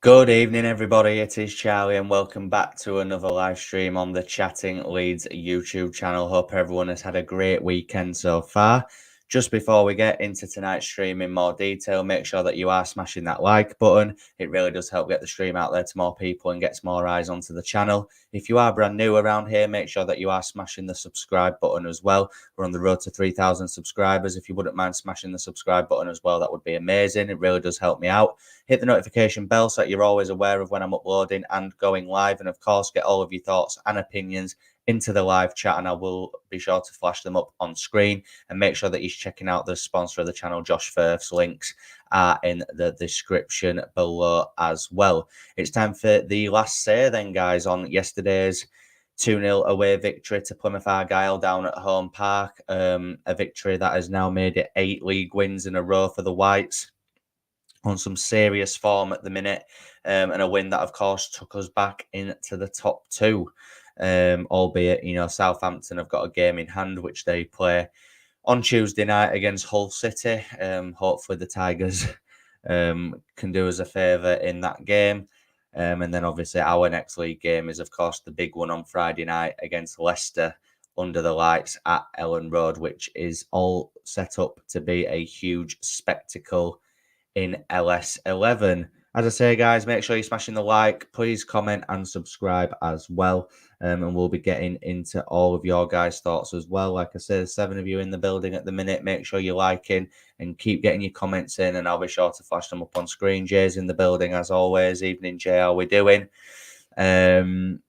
Good evening, everybody. It is Charlie, and welcome back to another live stream on the Chatting Leeds YouTube channel. Hope everyone has had a great weekend so far. Just before we get into tonight's stream in more detail, make sure that you are smashing that like button. It really does help get the stream out there to more people and gets more eyes onto the channel. If you are brand new around here, make sure that you are smashing the subscribe button as well. We're on the road to 3,000 subscribers. If you wouldn't mind smashing the subscribe button as well, that would be amazing. It really does help me out. Hit the notification bell so that you're always aware of when I'm uploading and going live. And of course, get all of your thoughts and opinions into the live chat, and I will be sure to flash them up on screen. And make sure that you're checking out the sponsor of the channel, Josh Firth's links are in the description below as well. It's time for the last say then, guys, on yesterday's 2-0 away victory to Plymouth Argyle down at Home Park. A victory that has now made it 8 league wins in a row for the Whites, on some serious form at the minute, and a win that, of course, took us back into the top 2. Albeit, Southampton have got a game in hand, which they play on Tuesday night against Hull City. Hopefully the Tigers can do us a favour in that game. And then, obviously, our next league game is, of course, the big one on Friday night against Leicester under the lights at Ellen Road, which is all set up to be a huge spectacle in LS11. As I say, guys, make sure you're smashing the like. Please comment and subscribe as well. And we'll be getting into all of your guys' thoughts as well. Like I said, there's 7 of you in the building at the minute. Make sure you're liking and keep getting your comments in, and I'll be sure to flash them up on screen. Jay's in the building as always. Evening, Jay. How we doing? Obviously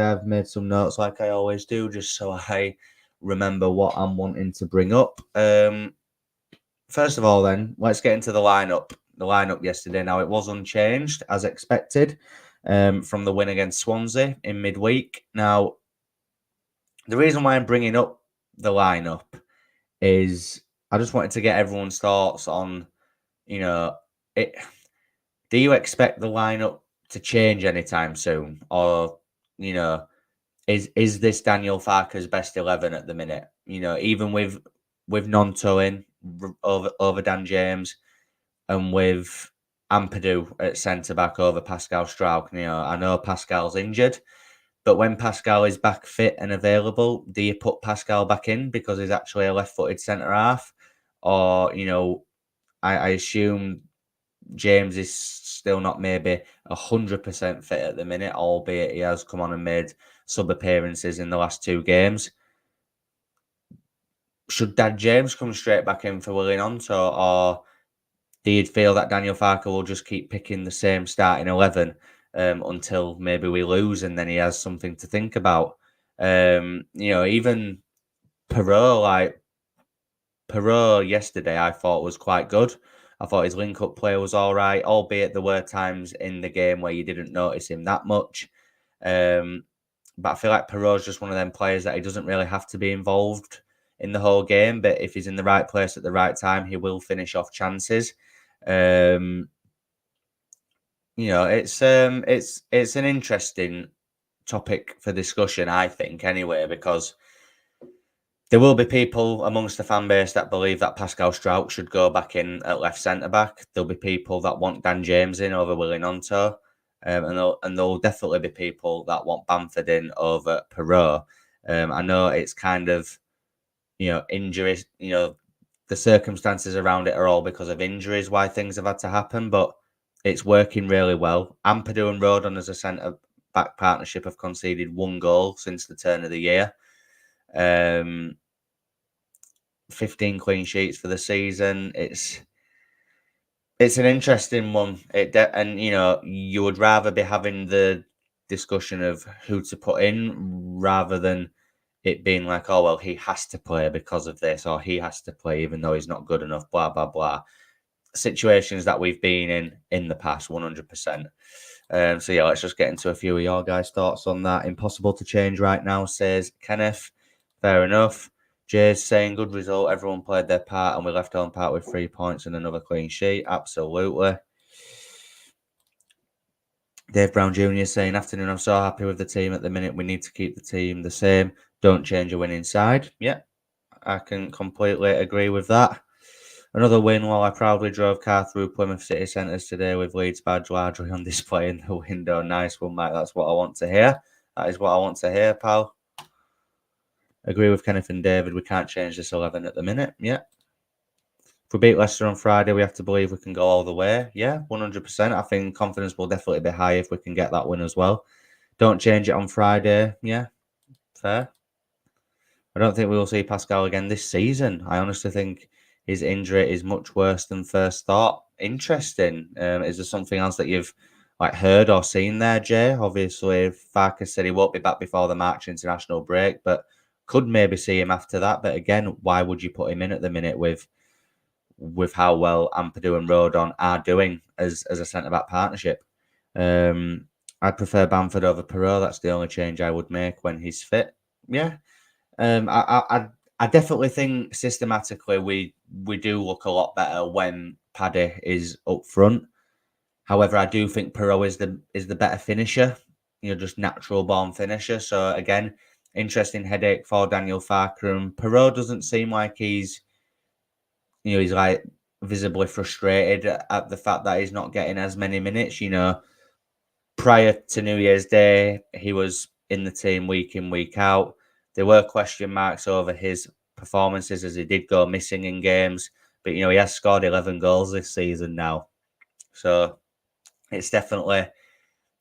I've made some notes like I always do, just so I remember what I'm wanting to bring up. First of all, then, let's get into the lineup. The lineup yesterday. Now, it was unchanged, as expected, from the win against Swansea in midweek. Now, the reason why I'm bringing up the lineup is I just wanted to get everyone's thoughts on, it. Do you expect the lineup to change anytime soon? Or, is this Daniel Farke's best 11 at the minute? Even with Nonto in over Dan James, and with Ampadu at centre-back over Pascal Struijk. I know Pascal's injured, but when Pascal is back fit and available, do you put Pascal back in because he's actually a left-footed centre-half? Or, I assume James is still not maybe 100% fit at the minute, albeit he has come on and made sub-appearances in the last 2 games. Should Dan James come straight back in for Willie Gnonto, or do you feel that Daniel Farke will just keep picking the same starting 11 until maybe we lose, and then he has something to think about? Even Perrault yesterday I thought was quite good. I thought his link-up play was all right, albeit there were times in the game where you didn't notice him that much. But I feel like Perrault's just one of them players that he doesn't really have to be involved in the whole game, but if he's in the right place at the right time, he will finish off chances. It's an interesting topic for discussion, I think, anyway, because there will be people amongst the fan base that believe that Pascal Struijk should go back in at left centre back. There'll be people that want Dan James in over Willie Gnonto, and there'll definitely be people that want Bamford in over Perrault. I know it's kind of injuries. The circumstances around it are all because of injuries why things have had to happen, but it's working really well. Ampadu and Rodon as a centre-back partnership have conceded 1 goal since the turn of the year. 15 clean sheets for the season. It's an interesting one. You would rather be having the discussion of who to put in rather than it being like, oh, well, he has to play because of this, or he has to play even though he's not good enough, blah, blah, blah. Situations that we've been in the past, 100%. Let's just get into a few of your guys' thoughts on that. Impossible to change right now, says Kenneth. Fair enough. Jay's saying, good result. Everyone played their part and we left Home Park with 3 points and another clean sheet. Absolutely. Dave Brown Jr. saying, afternoon, I'm so happy with the team at the minute. We need to keep the team the same. Don't change a winning side. Yeah, I can completely agree with that. Another win while I proudly drove car through Plymouth city centres today with Leeds badge largely on display in the window. Nice one, Mike. That's what I want to hear. That is what I want to hear, pal. Agree with Kenneth and David. We can't change this 11 at the minute. Yeah. If we beat Leicester on Friday, we have to believe we can go all the way. Yeah, 100%. I think confidence will definitely be high if we can get that win as well. Don't change it on Friday. Yeah, fair. I don't think we will see Pascal again this season. I honestly think his injury is much worse than first thought. Interesting. Is there something else that you've heard or seen there, Jay? Obviously, Farkas said he won't be back before the March international break, but could maybe see him after that. But again, why would you put him in at the minute with how well Ampadu and Rodon are doing as a centre back partnership? I'd prefer Bamford over Perot. That's the only change I would make when he's fit. Yeah. I definitely think systematically we do look a lot better when Paddy is up front. However, I do think Perot is the better finisher. Just natural born finisher. So again, interesting headache for Daniel Farkeram. Perot doesn't seem like he's like visibly frustrated at the fact that he's not getting as many minutes. Prior to New Year's Day, he was in the team week in, week out. There were question marks over his performances as he did go missing in games. But, he has scored 11 goals this season now. So it's definitely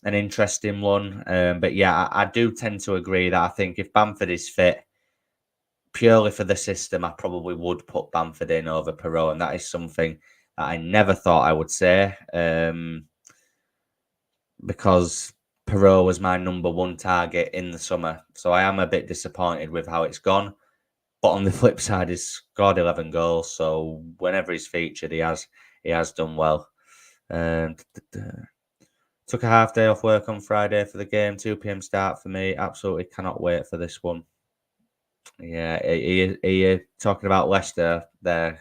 an interesting one. But yeah, I do tend to agree that I think if Bamford is fit, purely for the system, I probably would put Bamford in over Perot. And that is something that I never thought I would say. Because Perot was my number one target in the summer. So I am a bit disappointed with how it's gone. But on the flip side, he's scored 11 goals. So whenever he's featured, he has done well. Took a half day off work on Friday for the game. 2 p.m. start for me. Absolutely cannot wait for this one. Yeah, are you talking about Leicester there?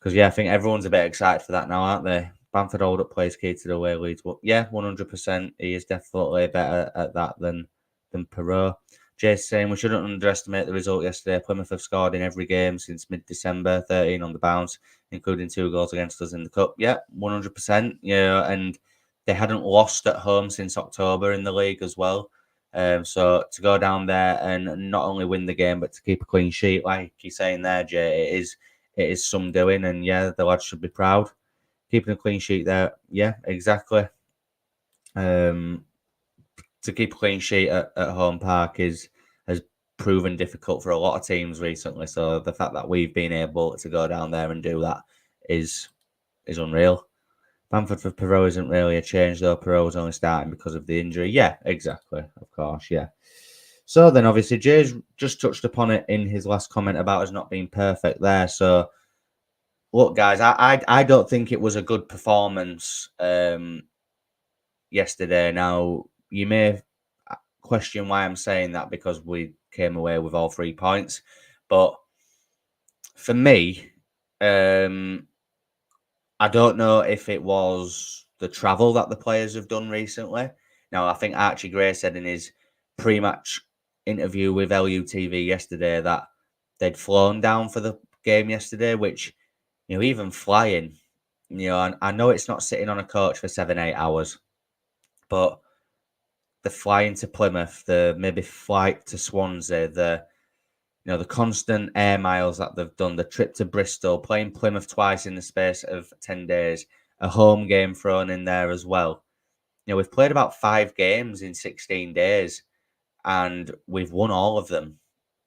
Because, yeah, I think everyone's a bit excited for that now, aren't they? Bamford hold up plays key to the way Leeds. Well, yeah, 100%. He is definitely better at that than Perot. Jay's saying we shouldn't underestimate the result yesterday. Plymouth have scored in every game since mid-December, 13 on the bounce, including 2 goals against us in the cup. Yeah, 100%. Yeah, and they hadn't lost at home since October in the league as well. So to go down there and not only win the game, but to keep a clean sheet, like you're saying there, Jay, it is some doing. And yeah, the lads should be proud. Keeping a clean sheet there. Yeah, exactly. To keep a clean sheet at home park has proven difficult for a lot of teams recently. So the fact that we've been able to go down there and do that is unreal. Bamford for Perot isn't really a change, though. Perot was only starting because of the injury. Yeah, exactly. Of course, yeah. So then, obviously, Jay's just touched upon it in his last comment about us not being perfect there. So, look, guys, I don't think it was a good performance yesterday. Now, you may question why I'm saying that because we came away with all 3 points. But for me, I don't know if it was the travel that the players have done recently. Now, I think Archie Gray said in his pre-match interview with LUTV yesterday that they'd flown down for the game yesterday, which, even flying, I know it's not sitting on a coach for 7-8 hours, but the flying to Plymouth, the maybe flight to Swansea, the constant air miles that they've done, the trip to Bristol, playing Plymouth twice in the space of 10 days, a home game thrown in there as well. We've played about 5 games in 16 days and we've won all of them,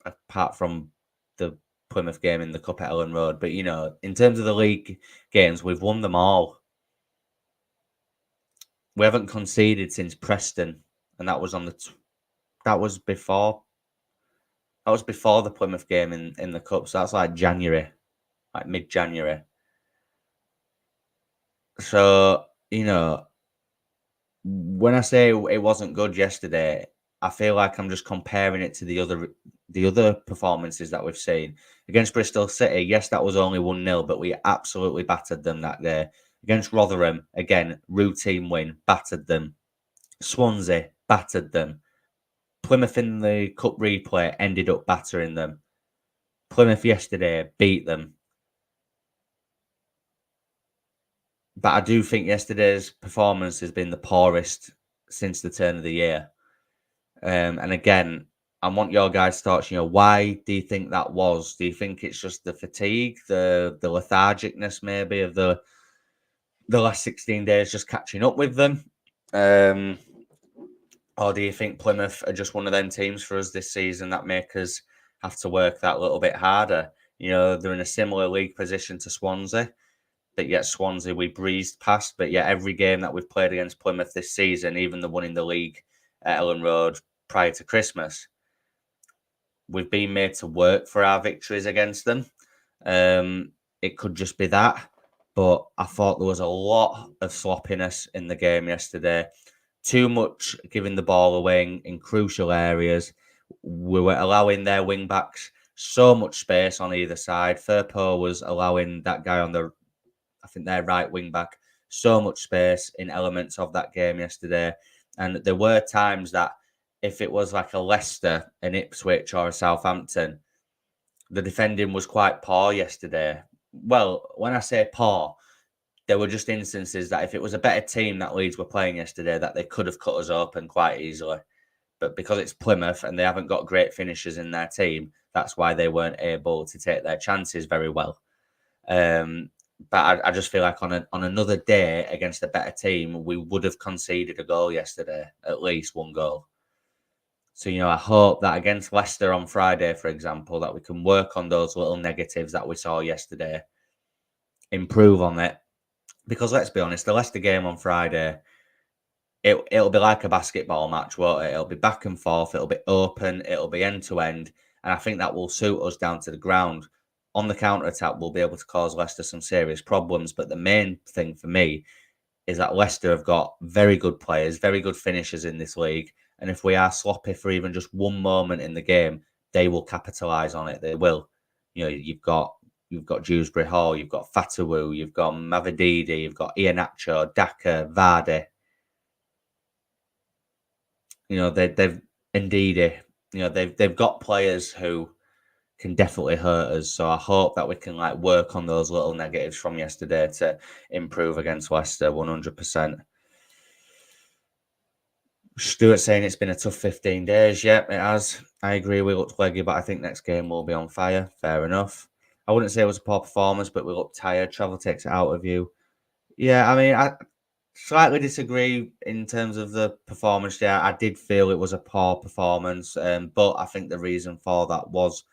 apart from the Plymouth game in the Cup at Ellen Road. But, in terms of the league games, we've won them all. We haven't conceded since Preston, and that was that was before the Plymouth game in the Cup, so that's like January, like mid-January. So, when I say it wasn't good yesterday, I feel like I'm just comparing it to the other performances that we've seen. Against Bristol City, yes, that was only 1-0, but we absolutely battered them that day. Against Rotherham, again, routine win, battered them. Swansea, battered them. Plymouth in the Cup replay ended up battering them. Plymouth yesterday beat them. But I do think yesterday's performance has been the poorest since the turn of the year. And again, I want your guys' thoughts. Why do you think that was? Do you think it's just the fatigue, the lethargicness, maybe of the last 16 days, just catching up with them? Or do you think Plymouth are just one of them teams for us this season that make us have to work that little bit harder? They're in a similar league position to Swansea, but yet Swansea we breezed past. But yet every game that we've played against Plymouth this season, even the one in the league at Ellen Road prior to Christmas, we've been made to work for our victories against them. It could just be that, but I thought there was a lot of sloppiness in the game yesterday. Too much giving the ball away in crucial areas. We were allowing their wing backs so much space on either side. Firth was allowing that guy on I think their right wing back, so much space in elements of that game yesterday. And there were times that if it was like a Leicester, an Ipswich, or a Southampton, the defending was quite poor yesterday. Well, when I say poor, there were just instances that if it was a better team that Leeds were playing yesterday, that they could have cut us open quite easily. But because it's Plymouth and they haven't got great finishers in their team, that's why they weren't able to take their chances very well. But I just feel like on another day against a better team, we would have conceded a goal yesterday, at least one goal. So, I hope that against Leicester on Friday, for example, that we can work on those little negatives that we saw yesterday, improve on it. Because let's be honest, the Leicester game on Friday, it'll be like a basketball match, won't it? It'll be back and forth, it'll be open, it'll be end to end. And I think that will suit us down to the ground. On the counter-attack, we'll be able to cause Leicester some serious problems. But the main thing for me is that Leicester have got very good players, very good finishers in this league. And if we are sloppy for even just one moment in the game, they will capitalise on it. They will. You've got Dewsbury Hall, you've got Fatawu, you've got Mavididi, you've got Iheanacho, Daka, Vardy. They've Ndidi. They've got players who can definitely hurt us. So I hope that we can work on those little negatives from yesterday to improve against Leicester 100%. Stuart saying it's been a tough 15 days. Yep, it has. I agree we looked leggy, but I think next game will be on fire. Fair enough. I wouldn't say it was a poor performance, but we looked tired. Travel takes it out of you. Yeah, I mean, I slightly disagree in terms of the performance. Yeah, I did feel it was a poor performance, but I think the reason for that was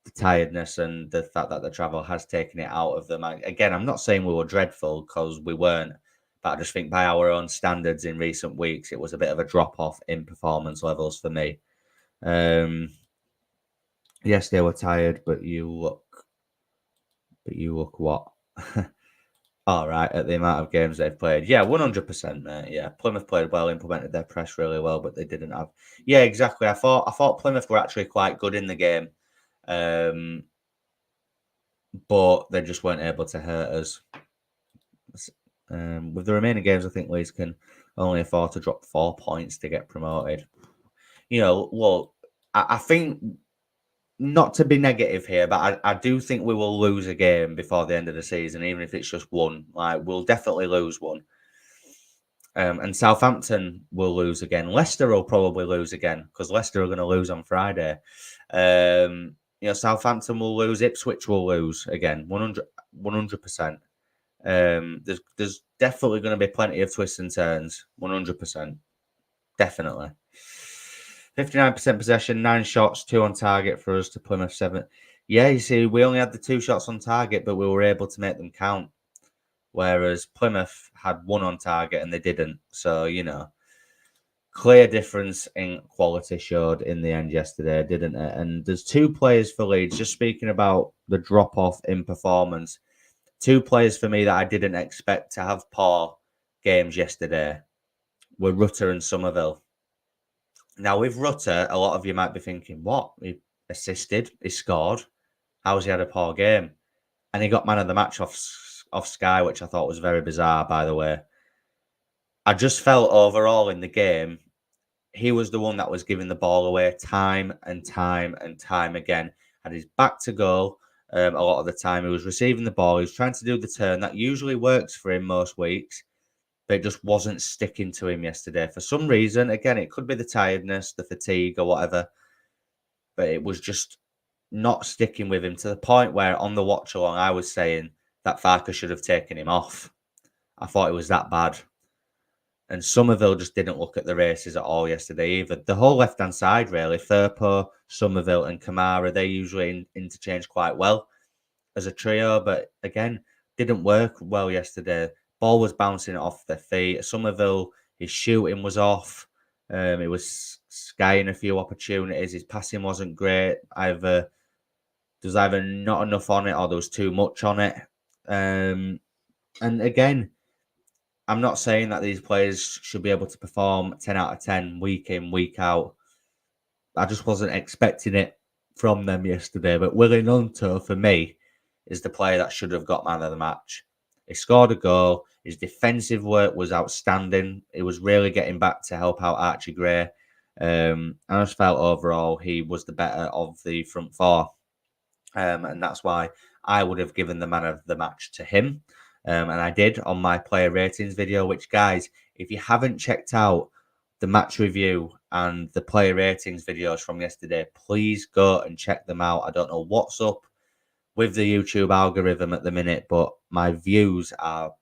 the tiredness and the fact that the travel has taken it out of them. Again, I'm not saying we were dreadful because we weren't, but I just think by our own standards in recent weeks, it was a bit of a drop off in performance levels for me. Yes, they were tired, but you look what? All right, at the amount of games they've played. Yeah, 100%, mate. Yeah, Plymouth played well, implemented their press really well, but they didn't have. Yeah, exactly. I thought Plymouth were actually quite good in the game. But they just weren't able to hurt us. With the remaining games, I think Leeds can only afford to drop 4 points to get promoted. Look, I think, not to be negative here, but I do think we will lose a game before the end of the season, even if it's just one. We'll definitely lose one. And Southampton will lose again. Leicester will probably lose again because Leicester are going to lose on Friday. Southampton will lose. Ipswich will lose again. 100%. There's definitely going to be plenty of twists and turns. 100%. Definitely. 59% possession, 9 shots, 2 on target for us to Plymouth 7. Yeah, you see, we only had the 2 shots on target, but we were able to make them count. Whereas Plymouth had 1 on target and they didn't. So, clear difference in quality showed in the end yesterday, didn't it? And there's 2 players for Leeds, just speaking about the drop-off in performance. 2 players for me that I didn't expect to have poor games yesterday were Rutter and Somerville. Now, with Rutter, a lot of you might be thinking, what? He assisted, he scored. How's he had a poor game? And he got man of the match off Sky, which I thought was very bizarre, by the way. I just felt overall in the game, he was the one that was giving the ball away time and time and time again. Had his back to goal, A lot of the time, he was receiving the ball, he was trying to do the turn. That usually works for him most weeks, but it just wasn't sticking to him yesterday. For some reason, again, it could be the tiredness, the fatigue, or whatever, but it was just not sticking with him to the point where on the watch along, I was saying that Farker should have taken him off. I thought it was that bad. And Somerville just didn't look at the races at all yesterday either. The whole left-hand side, really, Firpo, Somerville and Kamara, they usually interchange quite well as a trio, but again, didn't work well yesterday. Ball was bouncing off their feet. Somerville, his shooting was off. It was skying a few opportunities. His passing wasn't great. There's either not enough on it or there was too much on it. And again, I'm not saying that these players should be able to perform 10 out of 10 week in, week out. I just wasn't expecting it from them yesterday. But Willie Nunto, for me, is the player that should have got man of the match. He scored a goal. His defensive work was outstanding. He was really getting back to help out Archie Gray. I just felt overall he was the better of the front four. And that's why I would have given the man of the match to him. And I did on my player ratings video, which, guys, if you haven't checked out the match review and the player ratings videos from yesterday, please go and check them out. I don't know what's up with the YouTube algorithm at the minute, but my views are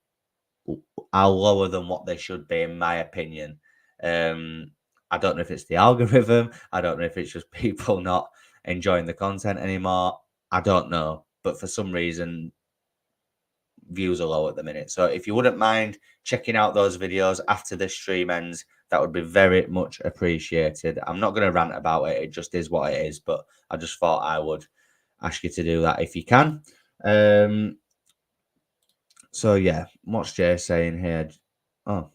lower than what they should be, in my opinion. I don't know if it's the algorithm. I don't know if it's just people not enjoying the content anymore. I don't know. But for some reason, views are low at the minute. So if you wouldn't mind checking out those videos after this stream ends, that would be very much appreciated. I'm not going to rant about it. It just is what it is. But I just thought I would ask you to do that if you can. So yeah, what's Jay saying here? Oh,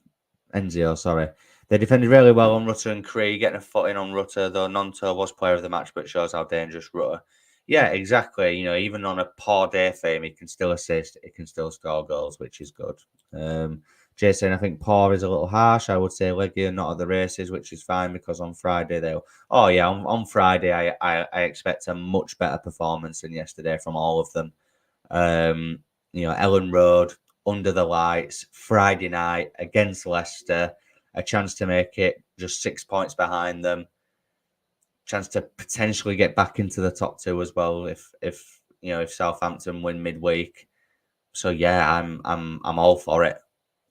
Enzio, sorry. They defended really well on Rutter and Cree, getting a foot in on Rutter, though Nonto was player of the match, but shows how dangerous Rutter. Yeah, exactly. You know, even on a poor day for him, he can still assist, he can still score goals, which is good. Jay saying, I think poor is a little harsh. I would say Legia not at the races, which is fine because on Friday they'll. Oh yeah, on Friday I expect a much better performance than yesterday from all of them. You know, Ellen Road, under the lights, Friday night against Leicester, a chance to make it just 6 points behind them, chance to potentially get back into the top two as well if Southampton win midweek. So yeah, I'm all for it.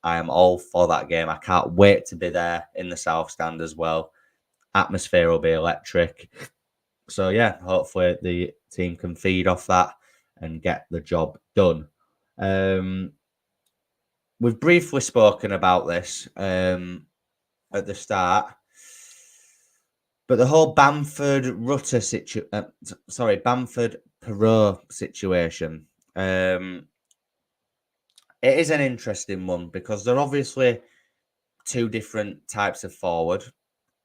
I am all for that game. I can't wait to be there in the South Stand as well. Atmosphere will be electric. So yeah, hopefully the team can feed off that and get the job done. We've briefly spoken about this at the start, but the whole Bamford Perot situation. It is an interesting one because they're obviously two different types of forward.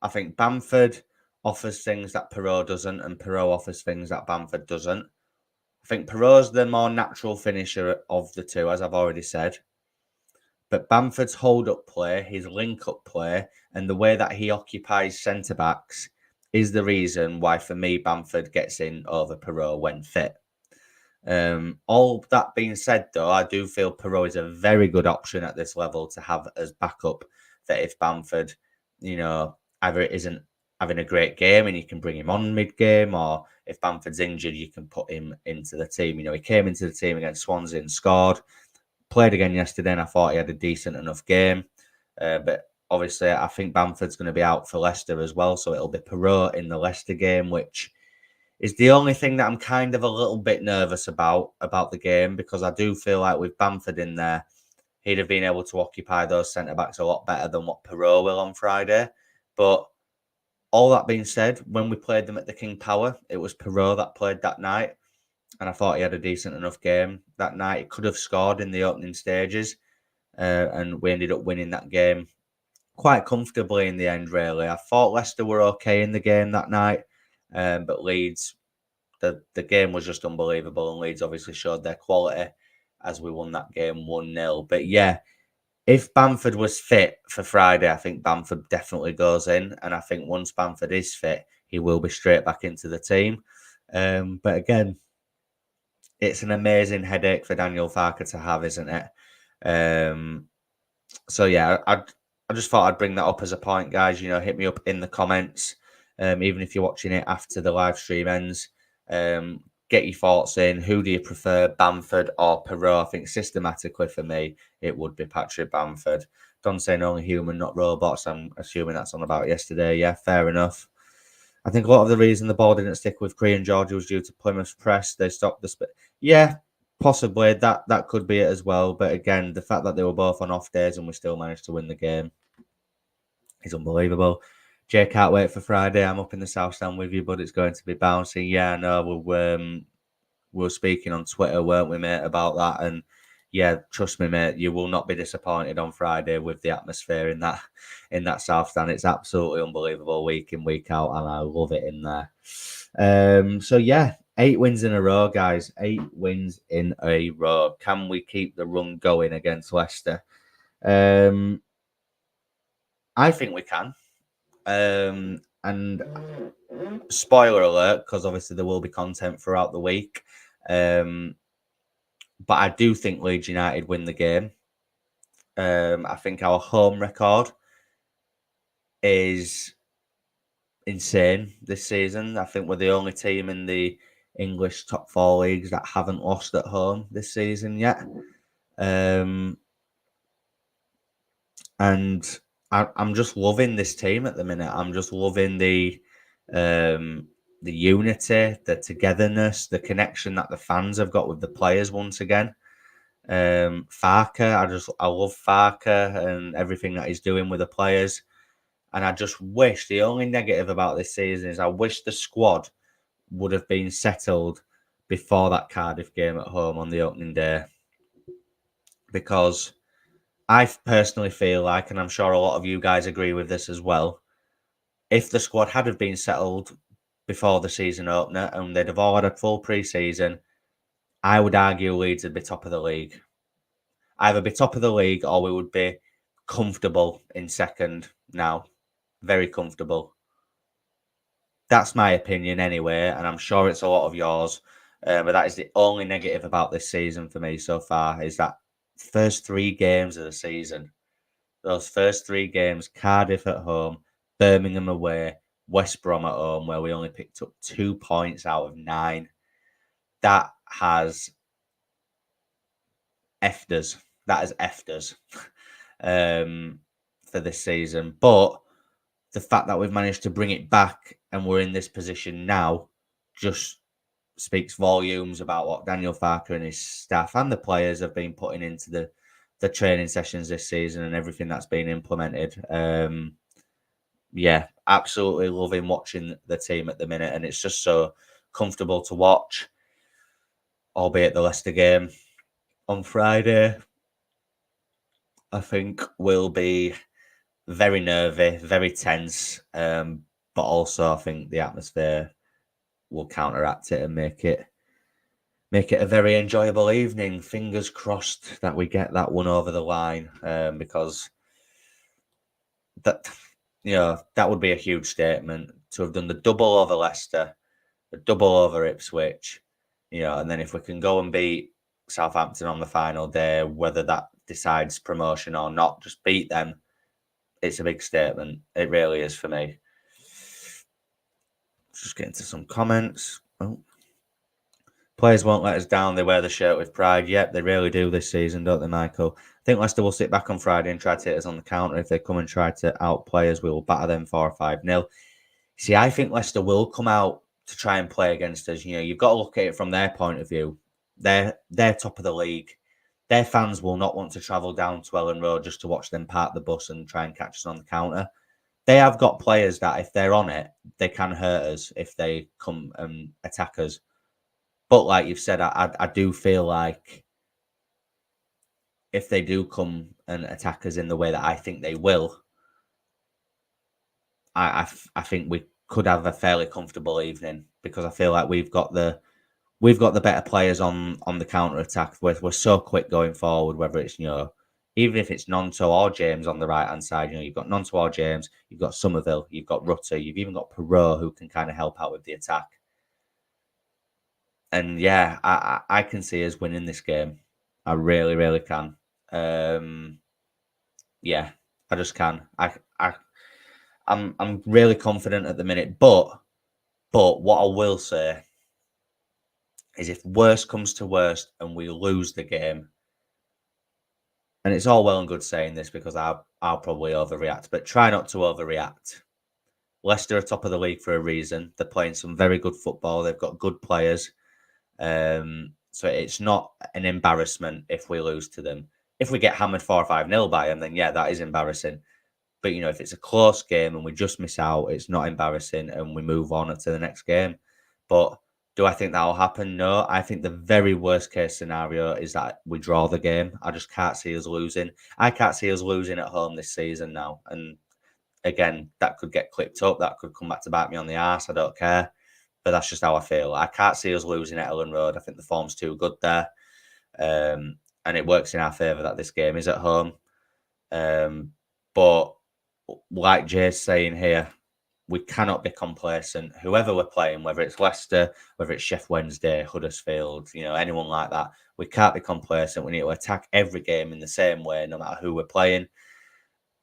I think Bamford offers things that Perot doesn't, and Perot offers things that Bamford doesn't. I think Perot's the more natural finisher of the two, as I've already said. But Bamford's hold-up play, his link-up play, and the way that he occupies centre-backs is the reason why, for me, Bamford gets in over Perot when fit. All that being said, though, I do feel Perot is a very good option at this level to have as backup. That if Bamford, either isn't having a great game and you can bring him on mid-game, or if Bamford's injured, you can put him into the team. He came into the team against Swansea and scored. Played again yesterday, and I thought he had a decent enough game. But obviously, I think Bamford's going to be out for Leicester as well, so it'll be Perot in the Leicester game, which is the only thing that I'm kind of a little bit nervous about the game, because I do feel like with Bamford in there, he'd have been able to occupy those centre-backs a lot better than what Perot will on Friday. But all that being said, when we played them at the King Power, it was Perot that played that night, and I thought he had a decent enough game that night. He could have scored in the opening stages, and we ended up winning that game quite comfortably in the end, really. I thought Leicester were okay in the game that night, but Leeds, the game was just unbelievable, and Leeds obviously showed their quality as we won that game 1-0. But yeah, if Bamford was fit for Friday, I think Bamford definitely goes in, and I think once Bamford is fit, he will be straight back into the team. But again, it's an amazing headache for Daniel Farker to have, isn't it? So yeah, I just thought I'd bring that up as a point, guys. Hit me up in the comments, even if you're watching it after the live stream ends. Get your thoughts in. Who do you prefer, Bamford or Perot? I think systematically for me, it would be Patrick Bamford. Don saying only human, not robots. I'm assuming that's on about yesterday. Yeah, fair enough. I think a lot of the reason the ball didn't stick with Cree and Georgia was due to Plymouth's press. They stopped the Yeah, possibly that could be it as well. But again, the fact that they were both on off days and we still managed to win the game is unbelievable. Jay, can't wait for Friday. I'm up in the South Stand with you, but it's going to be bouncy. Yeah, I know. We were speaking on Twitter, weren't we, mate, about that? And yeah, trust me, mate, you will not be disappointed on Friday with the atmosphere in that South Stand. It's absolutely unbelievable week in, week out, and I love it in there. So yeah, 8 wins in a row, guys. 8 wins in a row. Can we keep the run going against Leicester? I think we can. And spoiler alert, because obviously there will be content throughout the week. But I do think Leeds United win the game. I think our home record is insane this season. I think we're the only team in the English top 4 leagues that haven't lost at home this season yet. And I'm just loving this team at the minute. I'm just loving the unity, the togetherness, the connection that the fans have got with the players once again. Farker, I love Farker and everything that he's doing with the players. And I just wish, the only negative about this season is I wish the squad would have been settled before that Cardiff game at home on the opening day. Because I personally feel like, and I'm sure a lot of you guys agree with this as well, if the squad had have been settled before the season opener and they'd have all had a full pre-season, I would argue Leeds would be top of the league. Either be top of the league or we would be comfortable in second now. Very comfortable. That's my opinion anyway, and I'm sure it's a lot of yours. But that is the only negative about this season for me so far, is that first 3 games of the season. Those first 3 games, Cardiff at home, Birmingham away, West Brom at home, where we only picked up 2 points out of 9. That has effed us. That has effed us for this season. But the fact that we've managed to bring it back and we're in this position now just speaks volumes about what Daniel Farker and his staff and the players have been putting into the training sessions this season and everything that's been implemented. Yeah, absolutely loving watching the team at the minute, and it's just so comfortable to watch, albeit the Leicester game on Friday, I think will be very nervy, very tense, but also I think the atmosphere will counteract it and make it a very enjoyable evening. Fingers crossed that we get that one over the line, because that that would be a huge statement to have done the double over Leicester, the double over Ipswich, and then if we can go and beat Southampton on the final day, whether that decides promotion or not, just beat them. It's a big statement. It really is for me. Just get into some comments. Oh. Players won't let us down. They wear the shirt with pride. Yep, they really do this season, don't they, Michael? I think Leicester will sit back on Friday and try to hit us on the counter. If they come and try to outplay us, we will batter them 4 or 5-0. See, I think Leicester will come out to try and play against us. You've got to look at it from their point of view. They're top of the league. Their fans will not want to travel down to Ellen Road just to watch them park the bus and try and catch us on the counter. They have got players that, if they're on it, they can hurt us if they come and attack us. But like you've said, I do feel like if they do come and attack us in the way that I think they will, I think we could have a fairly comfortable evening, because I feel like we've got the better players on the counter attack. We're so quick going forward, whether it's even if it's Nonto or James on the right hand side. You've got Nonto or James, you've got Somerville, you've got Rutter, you've even got Perot who can kind of help out with the attack. And yeah, I can see us winning this game. I really, really can. Yeah, I just can. I'm really confident at the minute. But what I will say is, if worst comes to worst and we lose the game, and it's all well and good saying this because I'll probably overreact, but try not to overreact. Leicester are top of the league for a reason. They're playing some very good football. They've got good players. So it's not an embarrassment if we lose to them. If we get hammered 4-5-0 by them, then yeah, that is embarrassing. But if it's a close game and we just miss out, it's not embarrassing and we move on to the next game. But do I think that will happen? No. I think the very worst case scenario is that we draw the game. I just can't see us losing. I can't see us losing at home this season now. And again, that could get clipped up. That could come back to bite me on the arse. I don't care. But that's just how I feel. I can't see us losing at Ellen Road. I think the form's too good there. And it works in our favour that this game is at home. But like Jay's saying here, we cannot be complacent. Whoever we're playing, whether it's Leicester, whether it's Sheff Wednesday, Huddersfield, anyone like that, we can't be complacent. We need to attack every game in the same way, no matter who we're playing.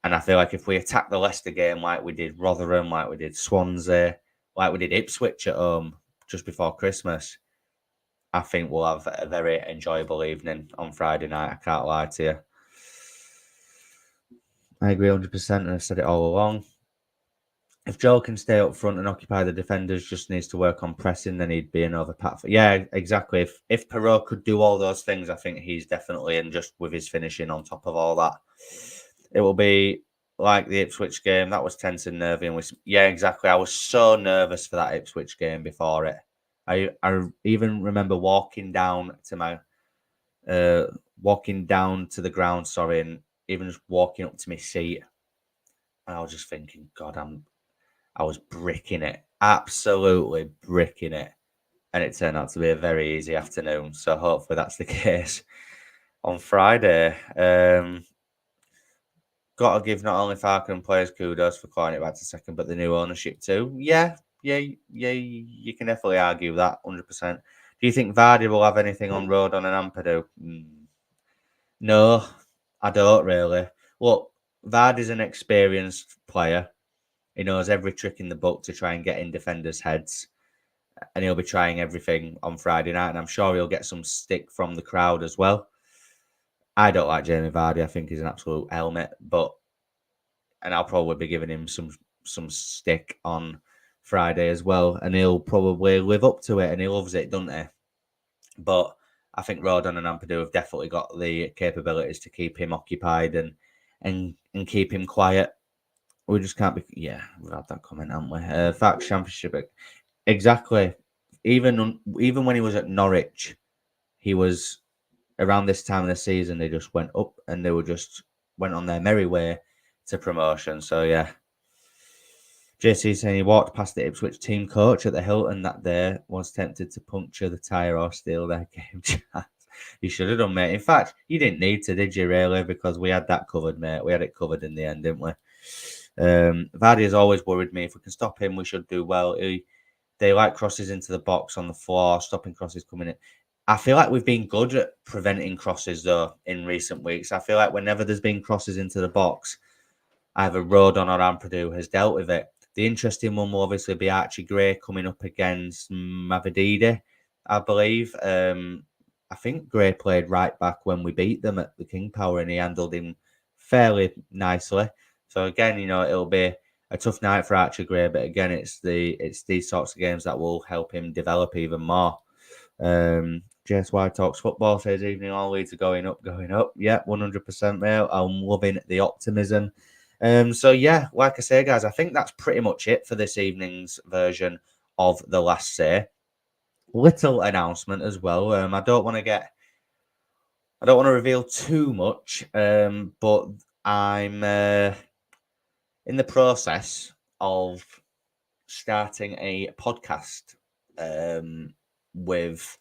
And I feel like if we attack the Leicester game like we did Rotherham, like we did Swansea, like we did Ipswich at home just before Christmas, I think we'll have a very enjoyable evening on Friday night. I can't lie to you. I agree 100%, and I've said it all along. If Joel can stay up front and occupy the defenders, just needs to work on pressing, then he'd be another pat. Yeah, exactly. If Perot could do all those things, I think he's definitely in, just with his finishing on top of all that. It will be like the Ipswich game. That was tense and nervy. And yeah, exactly. I was so nervous for that Ipswich game before it. I even remember walking down to the ground, sorry, and even just walking up to my seat. And I was just thinking, God, I was bricking it, absolutely bricking it. And it turned out to be a very easy afternoon. So hopefully that's the case on Friday. Got to give not only Farker and players kudos for clawing it back to second, but the new ownership too. Yeah. You can definitely argue that 100%. Do you think Vardy will have anything on Rodon and Ampadu? No, I don't really. Look, Vardy's an experienced player. He knows every trick in the book to try and get in defenders' heads. And he'll be trying everything on Friday night. And I'm sure he'll get some stick from the crowd as well. I don't like Jamie Vardy. I think he's an absolute helmet. And I'll probably be giving him some stick on Friday as well. And he'll probably live up to it. And he loves it, doesn't he? But I think Rodon and Ampadu have definitely got the capabilities to keep him occupied and keep him quiet. We just can't be. Yeah, we've had that comment, haven't we? Fact Championship. Exactly. Even when he was at Norwich, he was around this time of the season. They just went up and they went on their merry way to promotion. So yeah. JC saying he walked past the Ipswich team coach at the Hilton that day, was tempted to puncture the tyre or steal their game chat. You should have done, mate. In fact, you didn't need to, did you, really? Because we had that covered, mate. We had it covered in the end, didn't we? Vardy has always worried me. If we can stop him, we should do well. They like crosses into the box on the floor, stopping crosses coming in. I feel like we've been good at preventing crosses, though, in recent weeks. I feel like whenever there's been crosses into the box, either Rodon or Ampadu has dealt with it. The interesting one will obviously be Archie Gray coming up against Mavididi, I believe. I think Gray played right back when we beat them at the King Power, and he handled him fairly nicely. So again, it'll be a tough night for Archie Gray, but again, it's these sorts of games that will help him develop even more. JSY Talks Football says, evening, all Leeds are going up. Yeah, 100%, mate. I'm loving the optimism. So yeah, like I say, guys, I think that's pretty much it for this evening's version of The Last Say. Little announcement as well. I don't want to reveal too much, but I'm in the process of starting a podcast with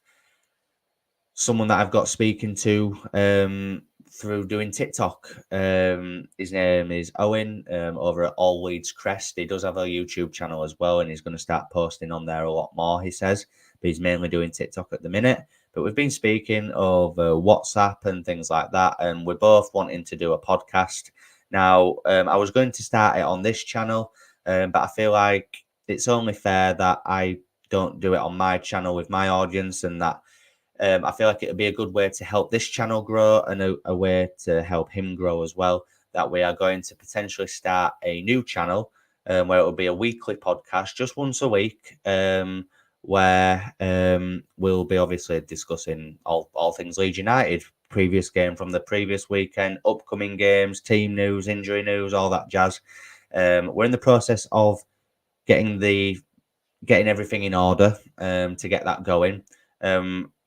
someone that I've got speaking to through doing TikTok. His name is Owen over at All Leeds Crest. He does have a YouTube channel as well, and he's going to start posting on there a lot more, he says. but he's mainly doing TikTok at the minute. But we've been speaking over WhatsApp and things like that, and we're both wanting to do a podcast. Now, I was going to start it on this channel, but I feel like it's only fair that I don't do it on my channel with my audience, and that I feel like it would be a good way to help this channel grow and a way to help him grow as well. That we are going to potentially start a new channel where it will be a weekly podcast, just once a week, where we'll be obviously discussing all things Leeds United, previous game from the previous weekend, upcoming games, team news, injury news, all that jazz. We're in the process of getting everything in order to get that going.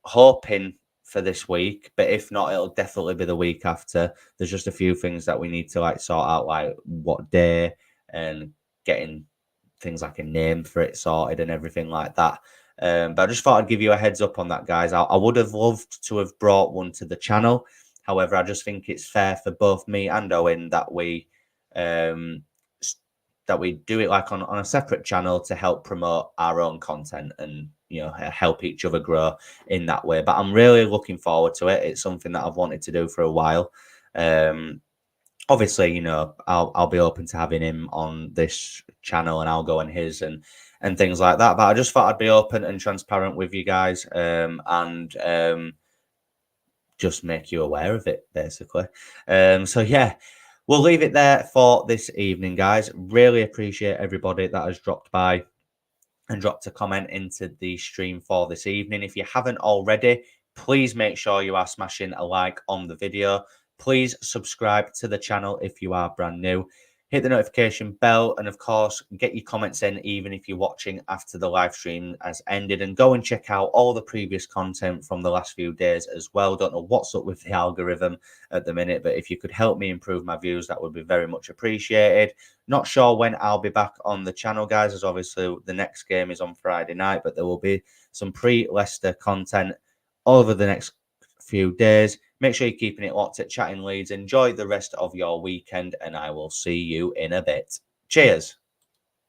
Hoping for this week, but if not, it'll definitely be the week after. There's just a few things that we need to like sort out, like what day and getting things like a name for it sorted and everything like that. But I just thought I'd give you a heads up on that, guys. I would have loved to have brought one to the channel. However, I just think it's fair for both me and Owen that we do it like on a separate channel to help promote our own content and help each other grow in that way. But I'm really looking forward to it. It's something that I've wanted to do for a while. Obviously, I'll be open to having him on this channel and I'll go on his and things like that. But I just thought I'd be open and transparent with you guys and just make you aware of it, basically. So yeah. We'll leave it there for this evening, guys. Really appreciate everybody that has dropped by and dropped a comment into the stream for this evening. If you haven't already, please make sure you are smashing a like on the video. Please subscribe to the channel if you are brand new. Hit the notification bell and, of course, get your comments in even if you're watching after the live stream has ended. And go and check out all the previous content from the last few days as well. Don't know what's up with the algorithm at the minute, but if you could help me improve my views, that would be very much appreciated. Not sure when I'll be back on the channel, guys, as obviously the next game is on Friday night, but there will be some pre-Leicester content over the next few days. Make sure you're keeping it locked at Chatting Leeds. Enjoy the rest of your weekend, and I will see you in a bit. Cheers.